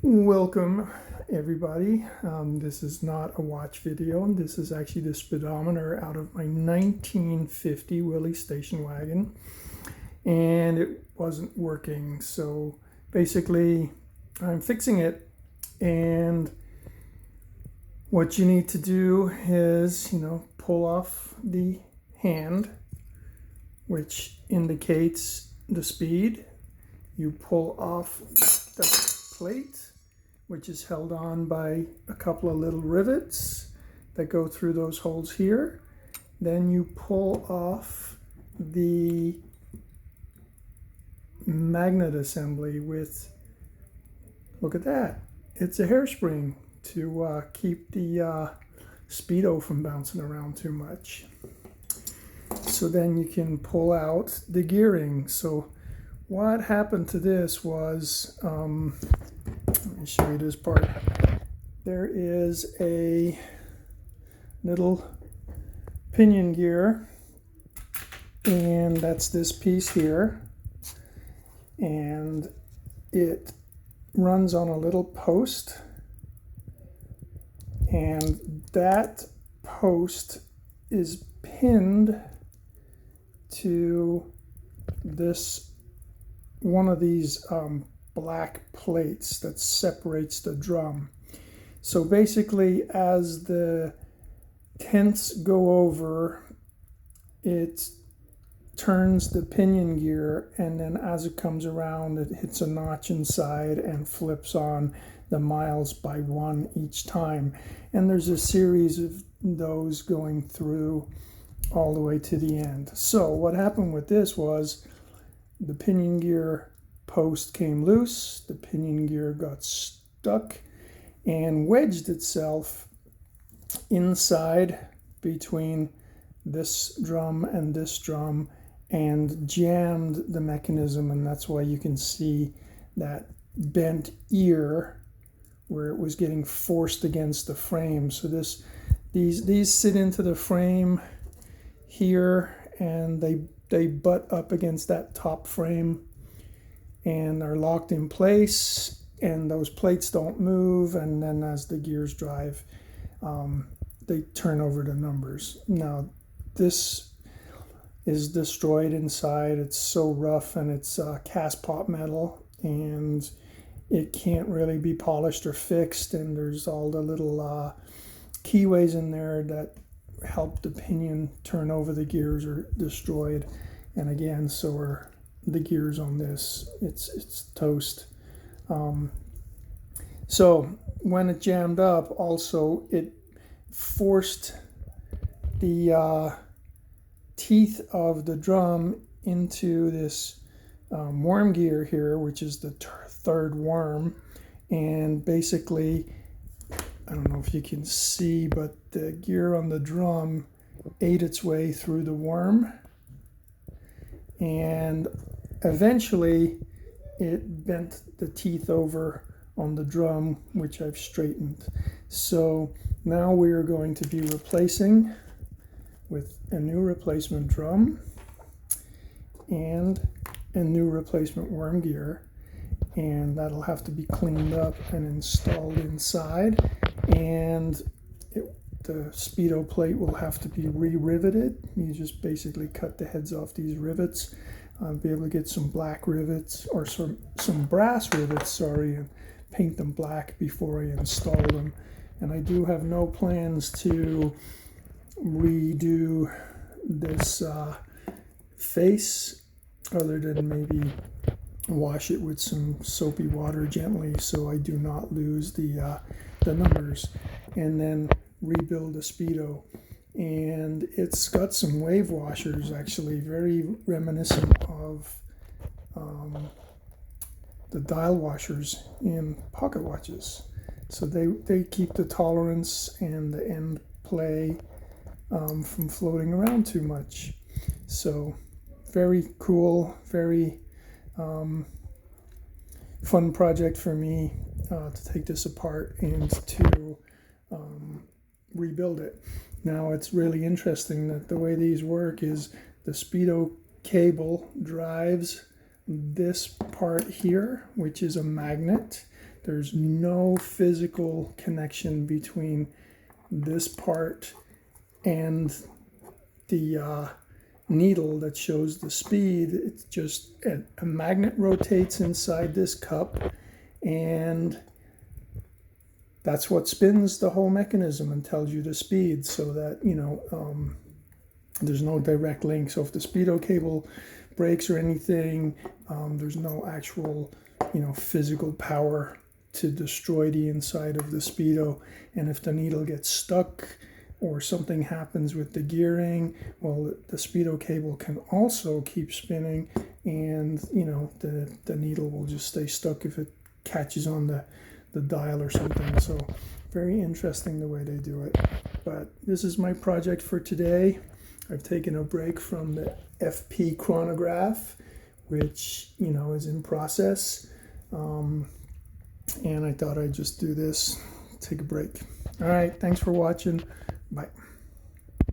Welcome everybody. This is not a watch video. This is actually the speedometer out of my 1950 Willys station wagon, and it wasn't working. So basically I'm fixing it, and what you need to do is, pull off the hand, which indicates the speed. You pull off the plate, which is held on by a couple of little rivets that go through those holes here. Then you pull off the magnet assembly with, look at that, it's a hairspring to keep the speedo from bouncing around too much. So then you can pull out the gearing. So what happened to this was, let me show you this part. There is a little pinion gear, and that's this piece here, and it runs on a little post, and that post is pinned to this one of these black plates that separates the drum. So basically, as the tenths go over, it turns the pinion gear, and then as it comes around, it hits a notch inside and flips on the miles by one each time. And there's a series of those going through all the way to the end. So what happened with this was the pinion gear post came loose, the pinion gear got stuck and wedged itself inside between this drum and this drum and jammed the mechanism, and that's why you can see that bent ear where it was getting forced against the frame. So these sit into the frame here, and they butt up against that top frame and are locked in place, and those plates don't move, and then as the gears drive, they turn over the numbers. Now this is destroyed inside. It's so rough, and it's cast pot metal, and it can't really be polished or fixed, and there's all the little keyways in there that help the pinion turn over. The gears are destroyed, and again, so are the gears on this. It's toast. So when it jammed up, also it forced the teeth of the drum into this worm gear here, which is the third worm, and basically, I don't know if you can see, but the gear on the drum ate its way through the worm, and eventually it bent the teeth over on the drum, which I've straightened. So now we are going to be replacing with a new replacement drum and a new replacement worm gear, and that'll have to be cleaned up and installed inside, and the speedo plate will have to be re-riveted. You just basically cut the heads off these rivets. I'll be able to get some black rivets, or some brass rivets, sorry, and paint them black before I install them. And I do have no plans to redo this face, other than maybe wash it with some soapy water gently so I do not lose the numbers, and then rebuild the speedo. And it's got some wave washers, actually very reminiscent of the dial washers in pocket watches. So they keep the tolerance and the end play from floating around too much. So very cool, very fun project for me to take this apart and to rebuild it. Now it's really interesting that the way these work is the speedo cable drives this part here, which is a magnet There's no physical connection between this part and the needle that shows the speed. It's just a magnet rotates inside this cup, and that's what spins the whole mechanism and tells you the speed, so that, you know, there's no direct link. So if the speedo cable breaks or anything, there's no actual, you know, physical power to destroy the inside of the speedo. And if the needle gets stuck or something happens with the gearing, well, the speedo cable can also keep spinning, and, you know, the needle will just stay stuck if it catches on the dial or something. So very interesting the way they do it. But this is my project for today. I've taken a break from the FP chronograph, which, you know, is in process, and I thought I'd just do this, take a break. All right, thanks for watching. Bye.